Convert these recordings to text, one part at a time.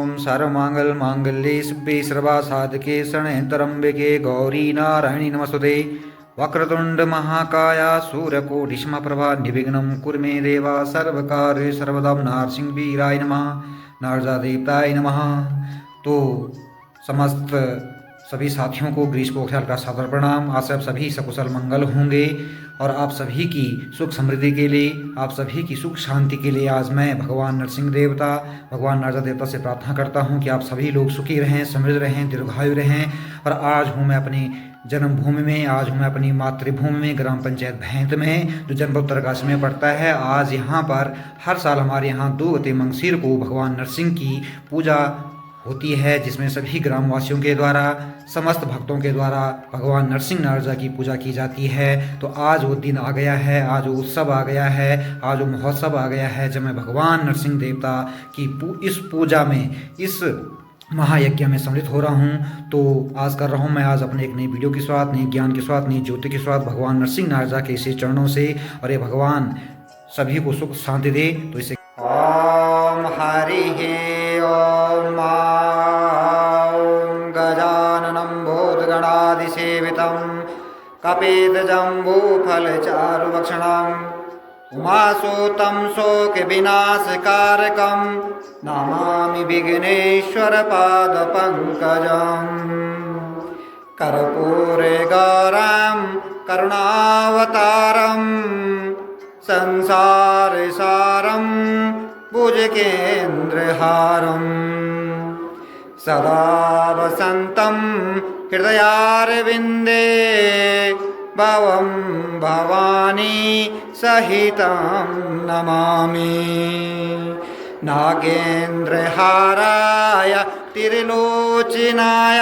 ओम सर्वमंगल मांगल्ये शिवे सर्वासाधके शरण्ये त्र्यंबके गौरी नारायणी नमस्तुते। वक्रतुंड महाकाया सूर्यकोटि समप्रभा निर्विघ्नं कुरु मे देवा सर्वकार्येषु सर्वदा। नरसिंह वीराय नमः, नारदा देवताय नमः। तो समस्त सभी साथियों को ग्रीष्म पोखरियाल का सादर प्रणाम। आज आप सभी सकुशल मंगल होंगे और आप सभी की सुख समृद्धि के लिए, आप सभी की सुख शांति के लिए आज मैं भगवान नरसिंह देवता, भगवान नारदा देवता से प्रार्थना करता हूं कि आप सभी लोग सुखी रहें, समृद्ध रहें, दीर्घायु रहें। और आज हूं मैं अपनी जन्मभूमि में, आज हूं मैं अपनी मातृभूमि में, ग्राम पंचायत भैंत में, जो जनपद उत्तरकाशी में पड़ता है। आज यहाँ पर हर साल हमारे यहाँ 2 गते मंगसीर को भगवान नरसिंह की पूजा होती है, जिसमें सभी ग्रामवासियों के द्वारा, समस्त भक्तों के द्वारा भगवान नरसिंह नारदा की पूजा की जाती है। तो आज वो दिन आ गया है, आज वो उत्सव आ गया है, आज वो महोत्सव आ गया है जब मैं भगवान नरसिंह देवता की इस पूजा में, इस महायज्ञ में सम्मिलित हो रहा हूँ। तो आज कर रहा हूँ मैं आज अपने एक नई वीडियो की शुरुआत, नई ज्ञान की शुरुआत, नई ज्योति की शुरुआत भगवान नरसिंह नारदा के इसी चरणों से। और ये भगवान सभी को सुख शांति दे। तो इसे ओम हरि ओम गजाननं भूतगणादिसेवितं कपितजम्बूफलचारुभक्षणं उमासुतं शोकविनाशकारकं नमामि विघ्नेश्वरपादपङ्कजम्। कर्पूरगौरं करुणावतारं संसारसारं भुजगेन्द्रहारम् सदा वसन्तं हृदयारविन्दे भवं भवानी सहितं नमामि। नागेन्द्रहाराय त्रिलोचनाय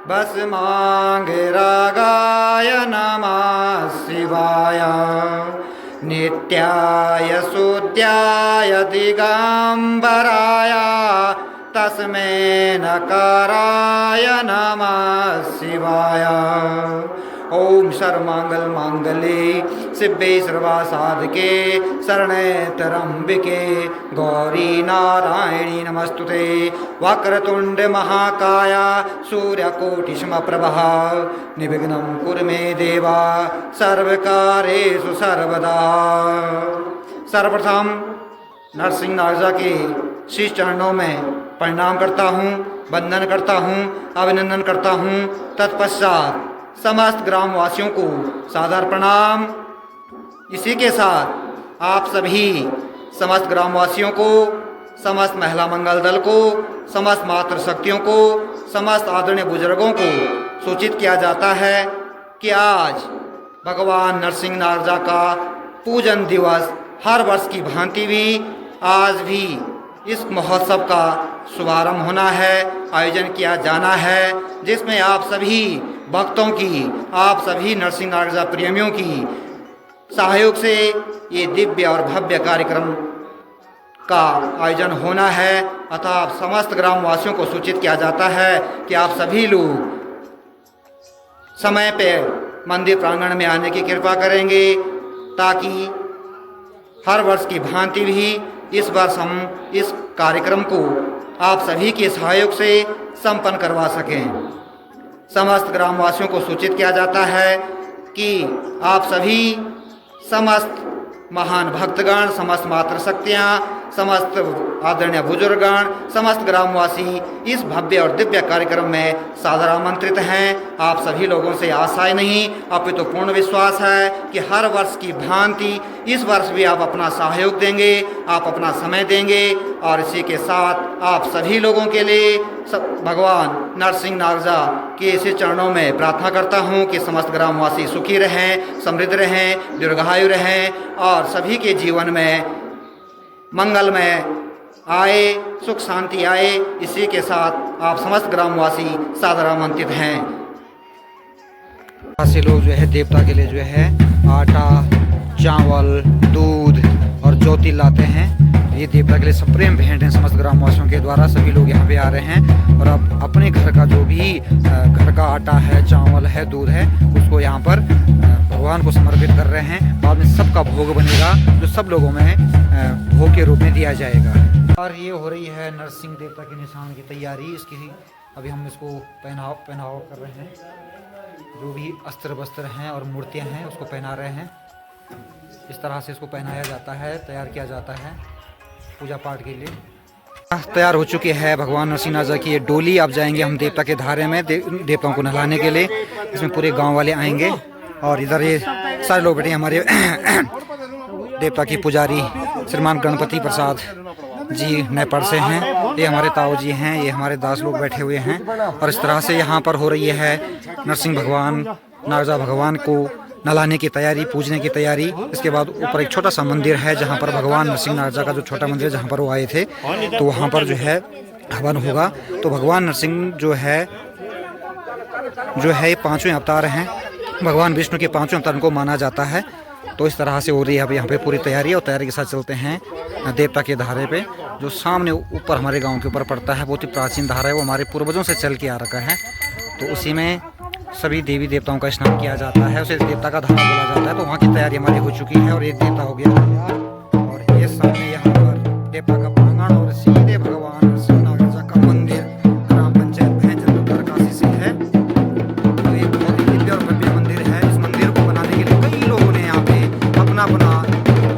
भस्माङ्गरागाय नमः शिवाय। नित्याय शुद्धाय दिगंबराय तस्मै नकाराय नमः शिवाय। ओम सर्वमंगल मांगल्ये शिवे सर्वासाधके शरण्ये त्र्यंबके गौरी नारायणी नमस्तुते। वक्रतुंड महाकाय सूर्यकोटि समप्रभा निर्विघ्नं कुरु मे देवा सर्वकार्येषु सर्वदा। सर्वप्रथम नरसिंह नारदा के शीश चरणों में प्रणाम करता हूँ, वंदन करता हूँ, अभिनंदन करता हूँ। तत्पश्चात समस्त ग्रामवासियों को सादर प्रणाम। इसी के साथ आप सभी समस्त ग्रामवासियों को, समस्त महिला मंगल दल को, समस्त मातृशक्तियों को, समस्त आदरणीय बुजुर्गों को सूचित किया जाता है कि आज भगवान नरसिंह नारदा का पूजन दिवस हर वर्ष की भांति भी आज भी इस महोत्सव का शुभारंभ होना है, आयोजन किया जाना है, जिसमें आप सभी भक्तों की, आप सभी नरसिंह नारदा प्रेमियों की सहयोग से ये दिव्य और भव्य कार्यक्रम का आयोजन होना है। अतः समस्त ग्रामवासियों को सूचित किया जाता है कि आप सभी लोग समय पे मंदिर प्रांगण में आने की कृपा करेंगे, ताकि हर वर्ष की भांति भी इस वर्ष हम इस कार्यक्रम को आप सभी के सहयोग से संपन्न करवा सकें। समस्त ग्रामवासियों को सूचित किया जाता है कि आप सभी समस्त महान भक्तगण, समस्त मातृशक्तियाँ, समस्त आदरणीय बुजुर्गगण, समस्त ग्रामवासी इस भव्य और दिव्य कार्यक्रम में सादर आमंत्रित हैं। आप सभी लोगों से आशाएं नहीं, अपितु पूर्ण विश्वास है कि हर वर्ष की भांति इस वर्ष भी आप अपना सहयोग देंगे, आप अपना समय देंगे। और इसी के साथ आप सभी लोगों के लिए भगवान नरसिंह नारदा के इसी चरणों में प्रार्थना करता हूँ कि समस्त ग्रामवासी सुखी रहें, समृद्ध रहें, दीर्घायु रहें और सभी के जीवन में मंगलमय आए, सुख शांति आए। इसी के साथ आप समस्त ग्रामवासी सादर आमंत्रित हैं। ऐसे लोग जो है देवता के लिए जो है आटा, चावल, दूध और ज्योति लाते हैं। ये देवता के लिए सप्रेम भेंट है समस्त ग्रामवासियों के द्वारा। सभी लोग यहाँ पे आ रहे हैं और अब अपने घर का जो भी घर का आटा है, चावल है, दूध है, उसको यहाँ पर भगवान को समर्पित कर रहे हैं। बाद में सबका भोग बनेगा, जो सब लोगों में भोग के रूप में दिया जाएगा। और ये हो रही है नरसिंह देवता के निशान की तैयारी। इसकी अभी हम इसको पहनाव कर रहे हैं। जो भी अस्त्र वस्त्र हैं और मूर्तियां हैं उसको पहना रहे हैं। इस तरह से इसको पहनाया जाता है, तैयार किया जाता है पूजा पाठ के लिए। तैयार हो चुकी है भगवान नरसिंह राजा की ये डोली। अब जाएंगे हम देवता के धारे में देवताओं को नहलाने के लिए। इसमें पूरे गांव वाले आएंगे और इधर ये सारे लोग बैठे हमारे देवता की पुजारी श्रीमान गणपति प्रसाद जी नेपाल से हैं। ये हमारे ताऊ जी हैं, ये हमारे दास लोग बैठे हुए हैं। और इस तरह से यहाँ पर हो रही है नरसिंह भगवान नागजा भगवान को नहलाने की तैयारी, पूजने की तैयारी। इसके बाद ऊपर एक छोटा सा मंदिर है जहाँ पर भगवान नरसिंह नागजा का जो छोटा मंदिर है जहाँ पर वो आए थे, तो वहाँ पर जो है हवन होगा। तो भगवान नरसिंह जो है ये पांचवें अवतार हैं। भगवान विष्णु के पांचवें अवतार को माना जाता है। तो इस तरह से हो रही है अभी यहाँ पे पूरी तैयारी। और तैयारी के साथ चलते हैं देवता के धारे पे, जो सामने ऊपर हमारे गांव के ऊपर पड़ता है। बहुत ही प्राचीन धारा है, वो हमारे पूर्वजों से चल के आ रखा है। तो उसी में सभी देवी देवताओं का स्नान किया जाता है, उसे देवता का धारा बोला जाता है। तो वहाँ की तैयारी हमारी हो चुकी है और एक देवता हो गया तैयार। और ये सामने यहाँ पर देवता का प्रांगण और सीधे भगवान नरसिंह नागजा का मंदिर ग्राम पंचायत भैंजन उत्तरकाशी से है। तो एक बहुत ही दिव्य और भव्य मंदिर है। इस मंदिर को बनाने के लिए कई लोगों ने यहाँ पे अपना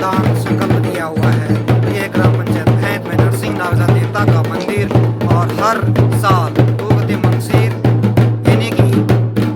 दान संकल्प दिया हुआ है। ये ग्राम पंचायत भैंस में नरसिंह नागजा देवता का मंदिर, और हर साल 2 गते मंगसिर यानी कि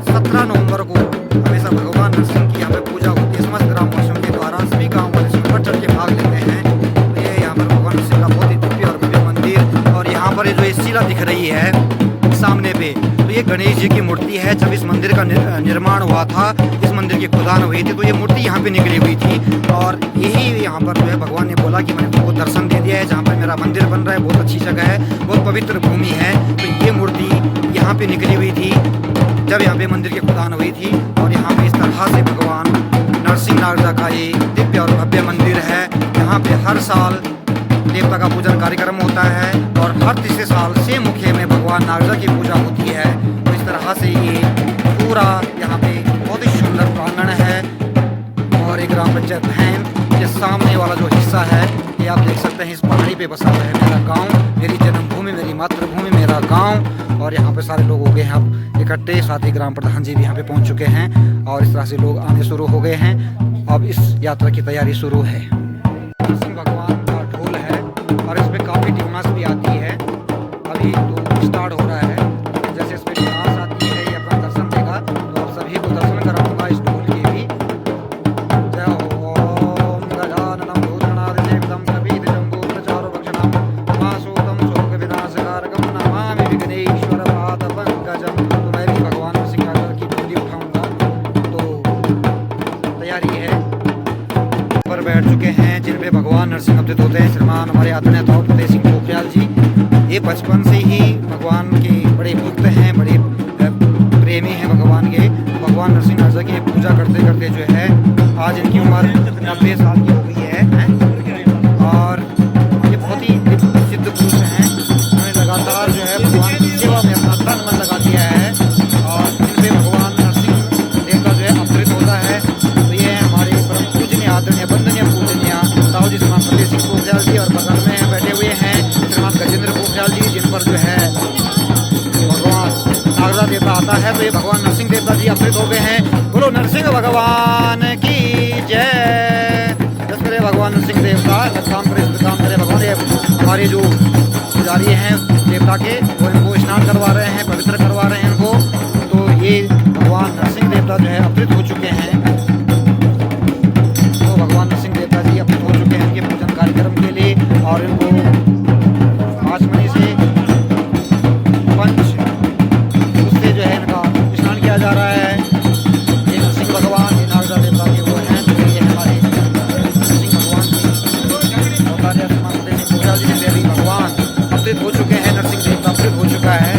17 नवंबर को हमेशा भगवान नरसिंह की यहाँ पे पूजा होती है। समस्त ग्रामवासियों के द्वारा सभी गाँव वाले इसमें बढ़ चढ़ के भाग लेते हैं। तो ये यहाँ पर भगवान नरसिंह का बहुत ही दिव्य और भव्य मंदिर। और यहाँ पर जो शिला दिख रही है सामने पे, तो ये गणेश जी की मूर्ति है। जब इस मंदिर का निर्माण हुआ था, इस मंदिर की खुदान हुई थी, तो ये मूर्ति यहाँ पे निकली हुई थी। और यही यहाँ पर जो है भगवान ने बोला कि मैंने तुमको दर्शन दे दिया है, जहाँ पर मेरा मंदिर बन रहा है, बहुत अच्छी जगह है, बहुत पवित्र भूमि है। तो ये मूर्ति यहाँ पे निकली हुई थी जब यहाँ पे मंदिर की खुदान हुई थी। और यहाँ पे इस तरह से भगवान नरसिंह नागजा का ये दिव्य और भव्य मंदिर है। यहाँ पे हर साल देवता का पूजन कार्यक्रम होता है और हर तीसरे साल से मुखे में भगवान नागजा की पूजा होती है। तो इस तरह से ये पूरा यहाँ पे बहुत ही सुंदर प्रांगण है। और एक ग्राम पंचायत भैन के सामने वाला जो हिस्सा है, ये आप देख सकते हैं। इस पहाड़ी पे बसा हुआ है मेरा गांव, मेरी जन्मभूमि, मेरी मातृभूमि, मेरा गांव। और यहाँ पे सारे लोग हो गए हैं अब इकट्ठे। साथ ही ग्राम प्रधान जी भी यहाँ पे पहुँच चुके हैं और इस तरह से लोग आने शुरू हो गए हैं। अब इस यात्रा की तैयारी शुरू है। नरसिंह भगवान का ढोल है और इसमें काफ़ी टीमास भी आती है। अभी तो स्टार्ट हो रहा है। जैसे इसमें टीमास आती है, ये अपना दर्शन देगा, तो आप सभी को दर्शन कराऊंगा इस ढोल के भी। जय ओम गजाननं भूतगणाधिसेवितं कपिध्वजं गोत्रचारु भक्षणं मासूतं शोकविनाशकारकं नमामि विघ्नेश्वरपादपङ्कजं। तो मैं भी भगवान नरसिंह नागजा की डोली उठाऊंगा। तो तैयारी है। पर बैठ चुके हैं जिन पे भगवान नरसिंह अवतरित होते हैं, श्रीमान हमारे आदरणीय ताऊ फतेह सिंह पोखरियाल जी। ये बचपन से ही भगवान के बड़े भक्त हैं, बड़े प्रेमी हैं भगवान के। भगवान नरसिंह नागजा की पूजा करते करते जो है आज इनकी उम्र 90 साल की हो गई है। और ये बहुत ही सिद्ध पुरुष हैं। उन्होंने लगातार जो है भगवान की सेवा में अपना तन मन लगा दिया है। और इन पे भगवान नरसिंह देवता जो है अवतरित होता है। तो ये हमारे परम पूजनीय आदरणीय वंदनीय पूजनीय ताऊ जी श्रीमान फतेह सिंह पोखरियाल जी। और बगल में बैठे हुए हैं श्रीमान गजेंद्र पोखरियाल जी, जिन पर जो है भगवान नागजा देवता आता है। तो ये भगवान नरसिंह देवता जी अवतरित हो गए हैं। बोलो नरसिंह भगवान की जय। जस करे भगवान नरसिंह देवता, काम करे काम करे भगवान। ये हमारे जो पुजारी हैं देवता के, वो इनको स्नान करवा रहे हैं, पवित्र करवा रहे हैं इनको। तो ये भगवान नरसिंह देवता जो है अवतरित हो चुके हैं। तो भगवान नरसिंह देवता जी अवतरित हो चुके हैं इनके पूजन कार्यक्रम के लिए। और इनको आचमनी से पंच उससे जो है इनका स्नान किया जा रहा है। ये नरसिंह भगवान, ये नागजा देवता के वो हैं। तो ये हमारे नरसिंह भगवान की अवतार पूजा जी ने भी भगवान अवतरित हो चुके हैं। नरसिंह देवता अवतरित हो चुका है।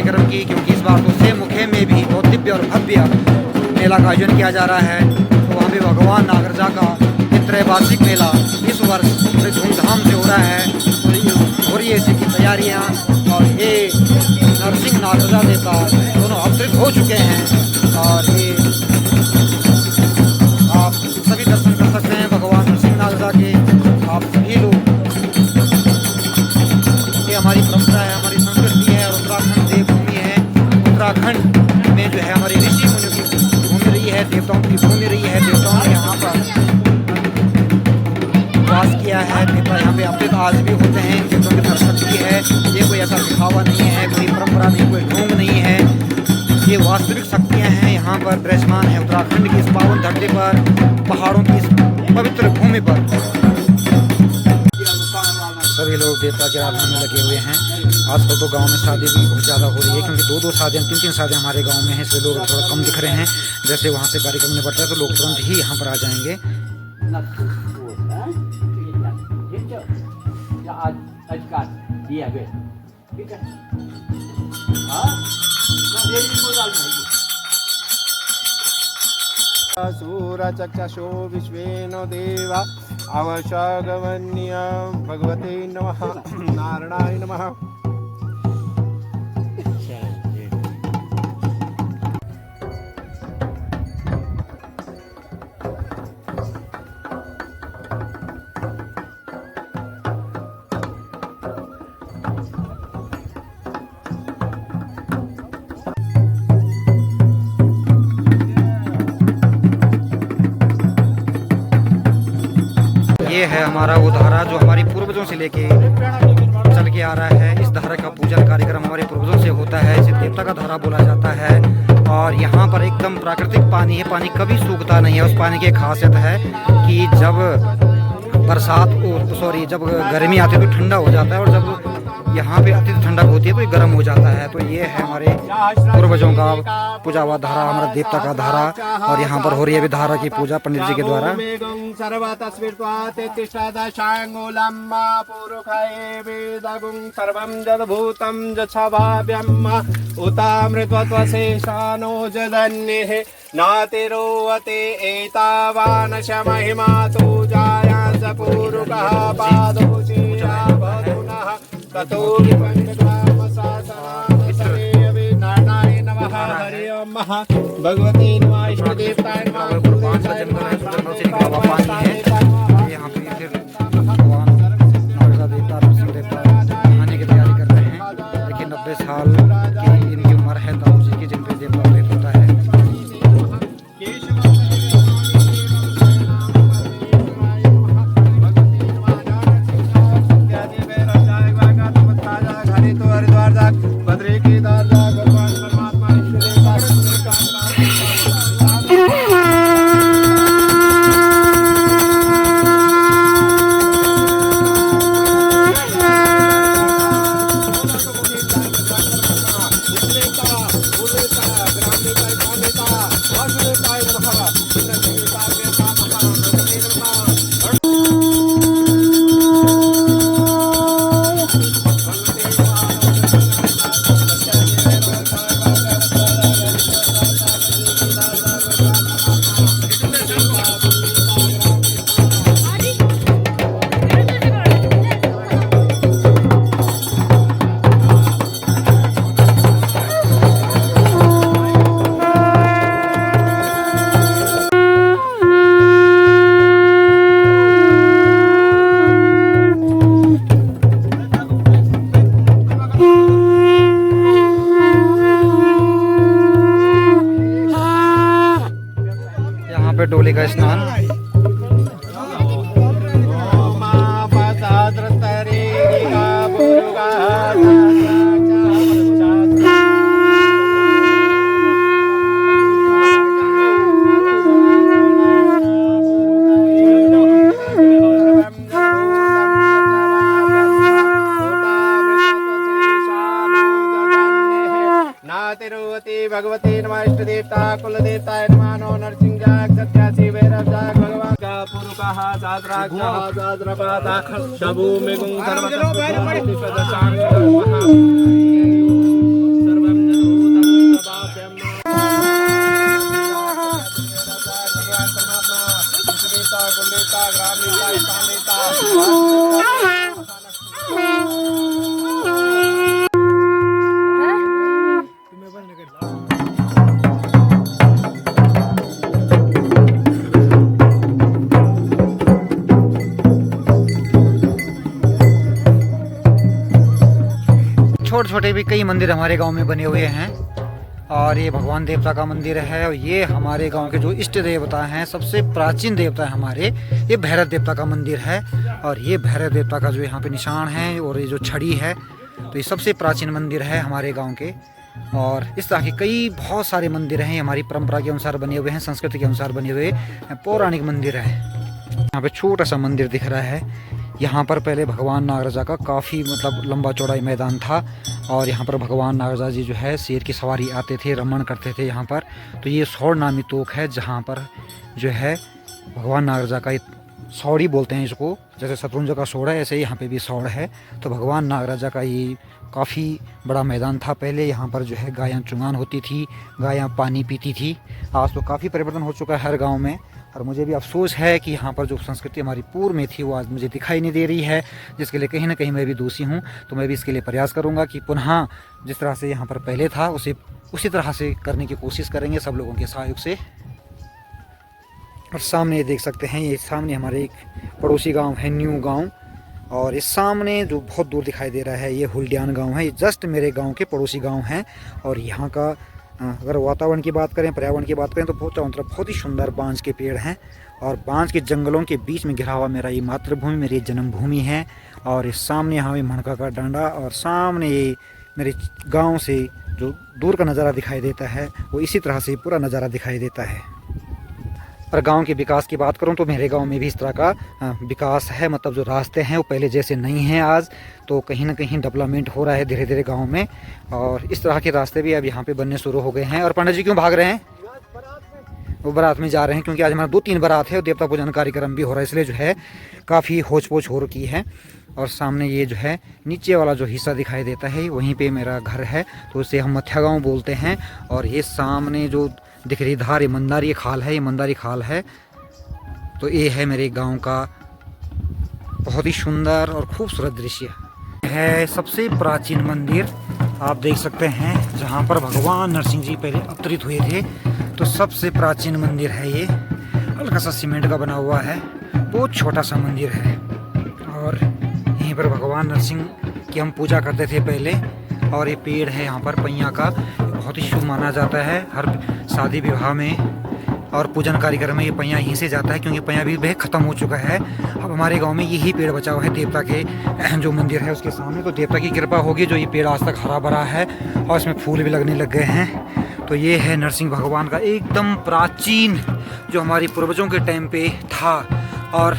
कार्यक्रम की, क्योंकि इस बार तो सेम मुखे में भी बहुत दिव्य और भव्य मेला का आयोजन किया जा रहा है। तो वहाँ पे भगवान नागराजा का त्रैवार्षिक मेला इस वर्ष बड़े धूमधाम से हो रहा है। हो रही है इसकी तैयारियाँ, और ये नरसिंह नागराजा देवता दोनों अवतरित हो चुके हैं। और ये आप सभी दर्शन कर सकते हैं भगवान नरसिंह नागराजा के। आप सभी लोग, ये हमारी परंपरा है, हमारी संस्कृति है, और उत्तराखंड देवभूमि है। उत्तराखंड में जो है हमारी ऋषि मुनियों की भूमि रही है, देवताओं की भूमि रही है। देवताओं ने यहाँ पर वास किया है, देवता यहाँ पे अवतरित आज भी होते हैं। देवताओं की धर्मशक्ति है, ये कोई ऐसा दिखावा नहीं है, कोई परंपरा नहीं, कोई ढोंग नहीं है। ये वास्तविक शक्तियाँ हैं, यहाँ पर विराजमान है उत्तराखंड की इस पावन धरती पर, पहाड़ों की इस पवित्र भूमि पर। सभी लोग देवता की आराधना में लगे हुए हैं। आजकल तो गांव में शादी भी बहुत ज़्यादा हो रही है, क्योंकि 2-2 शादियाँ, 3-3 शादियाँ हमारे गांव में हैं, इसलिए लोग थोड़ा कम दिख रहे हैं। जैसे वहाँ से कार्यक्रम निपटता है तो लोग तुरंत ही यहाँ पर आ जाएंगे। सूरचक्षुषो विश्वेनो देवा अवशागमन्य भगवते नमः नारायणाय नमः। ये है हमारा वो धारा जो हमारे पूर्वजों से लेके चल के आ रहा है। इस धारा का पूजन कार्यक्रम हमारे पूर्वजों से होता है, इसे देवता का धारा बोला जाता है। और यहाँ पर एकदम प्राकृतिक पानी है, पानी कभी सूखता नहीं है। उस पानी की खासियत है कि जब बरसात जब गर्मी आती है तो ठंडा हो जाता है, और जब यहाँ पे अत्यधिक ठंडक होती है तो ये गर्म हो जाता है। तो ये है हमारे पूर्वजों का पूजा हुआ धारा, हमारा देवता का धारा। और यहाँ पर हो रही है अभी धारा की पूजा पंडित जी के द्वारा। नातिरोवते एतावानश महिमा तु जायांस पूरुकः पादोचिया भवतुनः ततो विपञ्चग्रामशासनाय नारायणाय नमः। हरि ओम भगवते नमः। इष्ट देवताय नमः। यहाँ पे फिर भगवान नागराजा देवता, नरसिंह देवता आने की तैयारी कर रहे हैं। देखिए 90 साल की इनकी उम्र है ताऊ जी की, जिन पे देवता अवतरित होता है। डोले का स्नान। भगवती नमः। इष्ट देवता कुल देवताय नमः। नो नरसिंहाय सत्यासी भैरवजाय भगवान का पुरुषः सहस्राक्षः सहस्रपादः शभूमि गुं सर्वतः छोटे छोटे भी कई मंदिर हमारे गांव में बने हुए हैं। और ये भगवान देवता का मंदिर है। और ये हमारे गांव के जो इष्ट देवता हैं, सबसे प्राचीन देवता है हमारे, ये भैरव देवता का मंदिर है। और ये भैरव देवता का जो यहाँ पे निशान है और ये जो छड़ी है, तो ये सबसे प्राचीन मंदिर है हमारे गांव के। और इस तरह के कई बहुत सारे मंदिर हैं, हमारी परंपरा के अनुसार बने हुए हैं, संस्कृति के अनुसार बने हुए पौराणिक मंदिर है। यहाँ पे छोटा सा मंदिर दिख रहा है। यहाँ पर पहले भगवान नागराजा का काफ़ी मतलब लंबा चौड़ा मैदान था। और यहाँ पर भगवान नागराजा जी जो है शेर की सवारी आते थे, रमण करते थे यहाँ पर। तो ये सौड़ नामी तोक है, जहाँ पर जो है भगवान नागराजा का सौड़ी बोलते हैं इसको, जैसे शत्रुंजय का सौड़ है ऐसे यहाँ पे भी सौड़ है। तो भगवान नागराजा का ये काफ़ी बड़ा मैदान था। पहले यहाँ पर जो है गायां चुंगान होती थी, गायां पानी पीती थी। आज तो काफ़ी परिवर्तन हो चुका है हर गांव में। और मुझे भी अफसोस है कि यहाँ पर जो संस्कृति हमारी पूर्व में थी वो आज मुझे दिखाई नहीं दे रही है, जिसके लिए कहीं ना कहीं मैं भी दोषी हूँ। तो मैं भी इसके लिए प्रयास करूँगा कि पुनः जिस तरह से यहाँ पर पहले था उसे उसी तरह से करने की कोशिश करेंगे सब लोगों के सहयोग से। और सामने देख सकते हैं, ये सामने हमारे एक पड़ोसी गांव है, न्यू गांव। और इस सामने जो बहुत दूर दिखाई दे रहा है ये हुल्डियान गांव है। ये जस्ट मेरे गांव के पड़ोसी गांव हैं। और यहाँ का अगर वातावरण की बात करें, पर्यावरण की बात करें, तो चारों तरफ बहुत ही सुंदर बांज के पेड़ हैं। और बांज के जंगलों के बीच में घिरा हुआ मेरा ये मातृभूमि, मेरी जन्मभूमि है। और इस सामने यहाँ पे मणका का डांडा, और सामने ये मेरे गाँव से जो दूर का नज़ारा दिखाई देता है वो इसी तरह से पूरा नज़ारा दिखाई देता है। और गांव के विकास की बात करूं तो मेरे गांव में भी इस तरह का विकास है। मतलब जो रास्ते हैं वो पहले जैसे नहीं हैं आज, तो कहीं ना कहीं डेवलपमेंट हो रहा है धीरे धीरे गांव में। और इस तरह के रास्ते भी अब यहाँ पे बनने शुरू हो गए हैं। और पंडित जी क्यों भाग रहे हैं? वो बारात में जा रहे हैं, क्योंकि आज हमारा 2-3 बारात है और देवता पूजन कार्यक्रम भी हो रहा है, इसलिए जो है काफ़ी होच पोच हो रखी है। और सामने ये जो है नीचे वाला जो हिस्सा दिखाई देता है वहीं पे मेरा घर है, तो इसे हम मथ्या गाँव बोलते हैं। और ये सामने जो दिख रही धार, ये मंदारी खाल है, ये मंदारी खाल है। तो ये है मेरे गांव का बहुत ही सुंदर और खूबसूरत दृश्य है। सबसे प्राचीन मंदिर आप देख सकते हैं, जहां पर भगवान नरसिंह जी पहले अवतरित हुए थे। तो सबसे प्राचीन मंदिर है ये, हल्का सा सीमेंट का बना हुआ है, बहुत छोटा सा मंदिर है। और यहीं पर भगवान नरसिंह की हम पूजा करते थे पहले। और ये पेड़ है यहाँ पर पैया का, बहुत ही शुभ माना जाता है हर शादी विवाह में और पूजन कार्यक्रम में ये पैया यहीं से जाता है, क्योंकि पैया भी वह ख़त्म हो चुका है। अब हमारे गांव में यही पेड़ बचा हुआ है देवता के जो मंदिर है उसके सामने। तो देवता की कृपा होगी जो ये पेड़ आज तक हरा भरा है और इसमें फूल भी लगने लग गए हैं। तो ये है नरसिंह भगवान का एकदम प्राचीन, जो हमारे पूर्वजों के टाइम पे था। और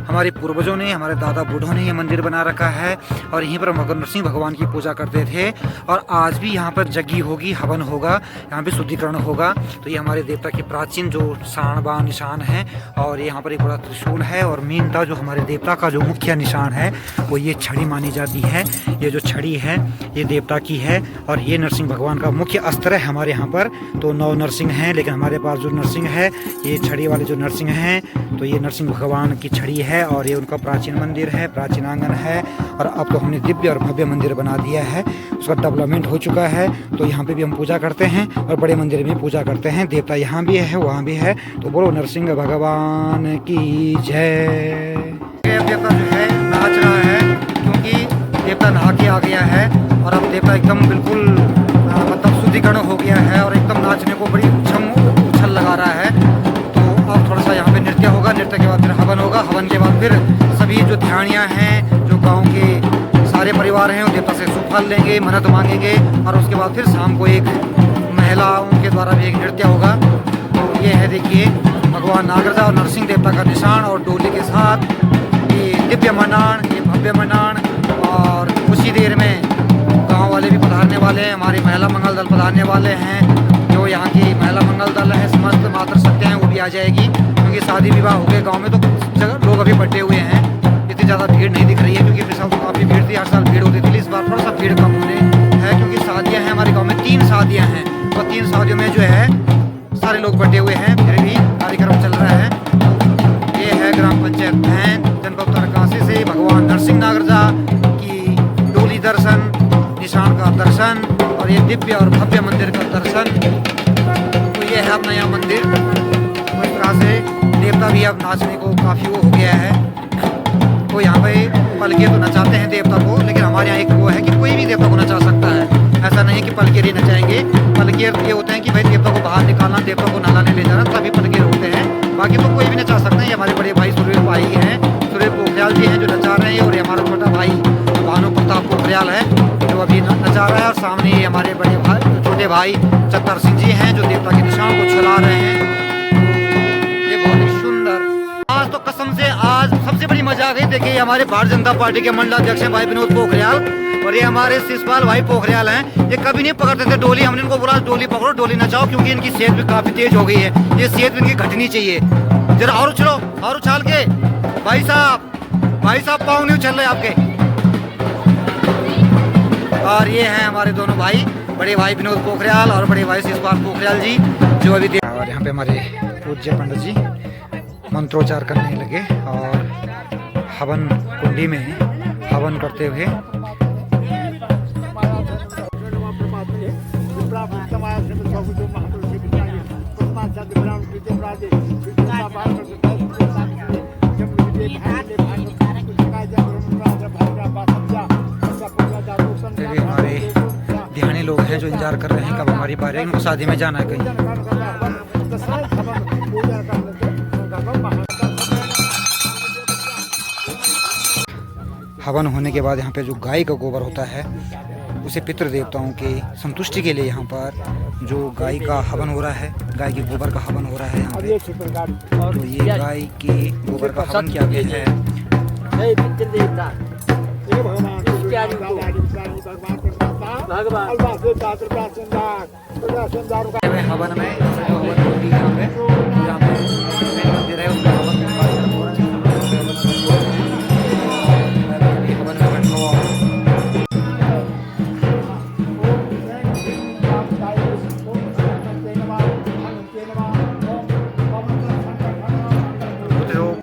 हमारे पूर्वजों ने, हमारे दादा बूढ़ों ने ये मंदिर बना रखा है। और यहीं पर मगर नरसिंह भगवान की पूजा करते थे। और आज भी यहाँ पर यज्ञ होगी, हवन होगा, यहाँ पे शुद्धिकरण होगा। तो ये हमारे देवता के प्राचीन जो शान निशान है। और यहाँ पर एक बड़ा त्रिशूल है। और मेनता जो हमारे देवता का जो मुख्य निशान है वो ये छड़ी मानी जाती है। ये जो छड़ी है ये देवता की है। और ये नरसिंह भगवान का मुख्य अस्त्र है हमारे यहाँ पर। तो 9 नरसिंह हैं, लेकिन हमारे पास जो नरसिंह है ये छड़ी वाले जो नरसिंह हैं, तो ये नरसिंह भगवान की छड़ी है। और ये उनका प्राचीन मंदिर है, प्राचीन आंगन है। और अब तो हमने दिव्य और भव्य मंदिर बना दिया है, उसका डेवलपमेंट हो चुका है। तो यहाँ पे भी हम पूजा करते हैं और बड़े मंदिर में पूजा करते हैं। देवता यहाँ भी है, वहाँ भी है। तो बोलो नरसिंह भगवान की जय। देवता जो है नाच रहा है, क्योंकि देवता नहा के आ गया है। और अब देवता एकदम बिल्कुल मतलब शुद्धिकरण हो गया है और एकदम नाचने को बड़ी उछल लगा रहा है। अब थोड़ा सा यहाँ पे नृत्य होगा, नृत्य के बाद फिर हवन होगा, हवन के बाद फिर सभी जो ध्यानियाँ हैं, जो गांव के सारे परिवार हैं, वो देवता से शुभ फल लेंगे, मन्नत मांगेंगे। और उसके बाद फिर शाम को एक महिलाओं के द्वारा भी एक नृत्य होगा। तो ये है देखिए भगवान नागराजा और नरसिंह देवता का निशान और डोली के साथ ये दिव्य मनान, ये भव्य मनान। और उसी देर में गाँव वाले भी पधारने वाले हैं, हमारी महिला मंगल दल पधारने वाले हैं। जो यहाँ की महिला मंगल दल है, समस्त मातृ शक्तियाँ वो भी आ जाएगी, क्योंकि शादी विवाह हो गए गांव में। तो जगह लोग अभी बटे हुए हैं, इतनी ज़्यादा भीड़ नहीं दिख रही है, क्योंकि पिछले साल तो काफ़ी भीड़ थी, हर साल भीड़ होती थी। इस बार थोड़ा सा भीड़ कम होने है, क्योंकि शादियाँ हैं हमारे गाँव में, 3 शादियाँ हैं। तो 3 शादियों में जो है सारे लोग बटे हुए हैं, फिर भी कार्यक्रम चल रहा है। ये है ग्राम पंचायत भैन, जनपद उत्तरकाशी से भगवान नरसिंह नागराजा की डोली दर्शन, निशान का दर्शन और ये दिव्य और भव्य मंदिर का दर्शन। तो ये है अपना यहाँ मंदिर। तो इस तरह से देवता भी अब नाचने को काफ़ी वो हो गया है। तो यहाँ पे पलके तो नचाते हैं देवता को, लेकिन हमारे यहाँ एक वो है कि कोई भी देवता को नचा सकता है। ऐसा नहीं कि पलकेर ही नचाएंगे। पलकेर ये होते हैं कि भाई देवता को बाहर निकालना, देवता को नहलाने ले जाना, तभी पलकेर होते हैं। बाकी तो कोई भी नचा सकते हैं। ये हमारे बड़े भाई सूर्य भाई हैं, सूर्य पोखरियाल जी हैं जो नचा रहे हैं, और ये हमारा छोटा भाई भानु प्रताप पोखरियाल है जो अभी नचा रहा है। और सामने ये हमारे बड़े भाई छोटे भाई चतर सिंह जी हैं जो देवता के निशान को चला रहे हैं। ये बहुत ही सुंदर। आज तो कसम से आज सबसे बड़ी मजा आ गई। देखिए हमारे भारतीय जनता पार्टी के मंडलाध्यक्ष हैं भाई विनोद पोखरियाल, और ये हमारे शिषपाल भाई पोखरियाल हैं। ये कभी नहीं पकड़ते थे डोली। हमने इनको बोला डोली पकड़ो, डोली नचाओ, क्योंकि इनकी सेहत भी काफी तेज हो गई है। ये सेहत इनकी घटनी चाहिए। जरा और उछलो, और उछाल के भाई साहब पाँव नहीं उछल रहे आपके। और ये हैं हमारे दोनों भाई, बड़े भाई विनोद पोखरियाल और बड़े भाई शिषपाल पोखरियाल जी जो अभी और यहाँ पे हमारे पूज्य पंडित जी मंत्रोच्चार करने लगे और हवन कुंडी में हवन करते हुए हमारे ध्यानी लोग हैं जो इंतजार कर रहे हैं कब हमारी बारी है। इनको शादी में जाना है कहीं। हवन होने के बाद यहाँ पे जो गाय का गोबर होता है उसे पितृ देवताओं के संतुष्टि के लिए यहाँ पर जो गाय का हवन हो रहा है, गाय के गोबर का हवन हो रहा है यहाँ पे। तो ये गाय के गोबर का हवन किया गया है। हवन में मंदिर है उसमें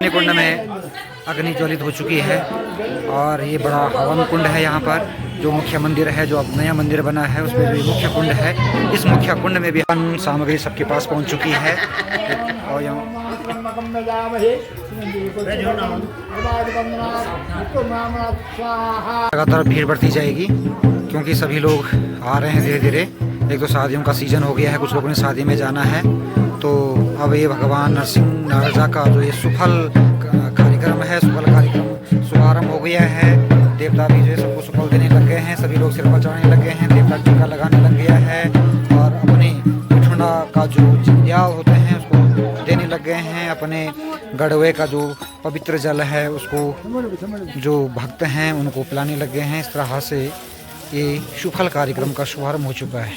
कुंड में अग्नि ज्वलित हो चुकी है। और ये बड़ा हवन कुंड है यहाँ पर जो मुख्य मंदिर है, जो अब नया मंदिर बना है उसमें जो मुख्य कुंड है, इस मुख्य कुंड में भी हवन सामग्री सबके पास पहुँच चुकी है। और लगातार भीड़ बढ़ती जाएगी क्योंकि सभी लोग आ रहे हैं धीरे धीरे। एक तो शादियों का सीजन हो गया है, कुछ लोगों ने शादी में जाना है। तो अब ये भगवान नरसिंह नारजा का जो ये सुफल कार्यक्रम है, सुफल कार्यक्रम शुभारंभ हो गया है। देवता भी जो है सबको सुफल देने लग गए हैं, सभी लोग सिर पर चढ़ाने लग गए हैं, देवता टीका लगाने लग गया है और अपने ठंडा का जो जिंद्याल होते हैं उसको देने लग गए हैं। अपने गढ़वे का जो पवित्र जल है उसको जो भक्त हैं उनको पिलाने लग गए हैं। इस तरह से ये सुफल कार्यक्रम का शुभारंभ हो चुका है।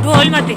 ढोल मत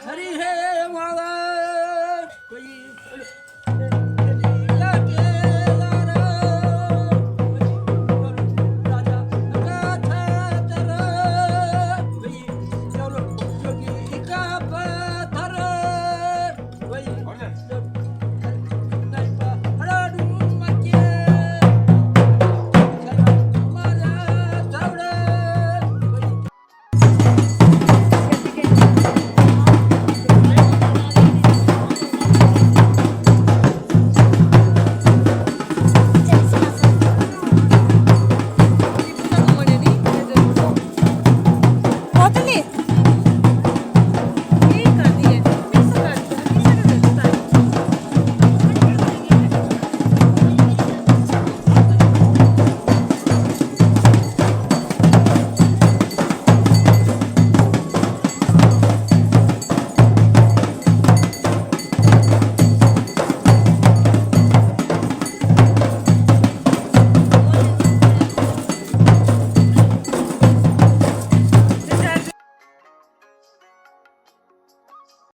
हरि हे माला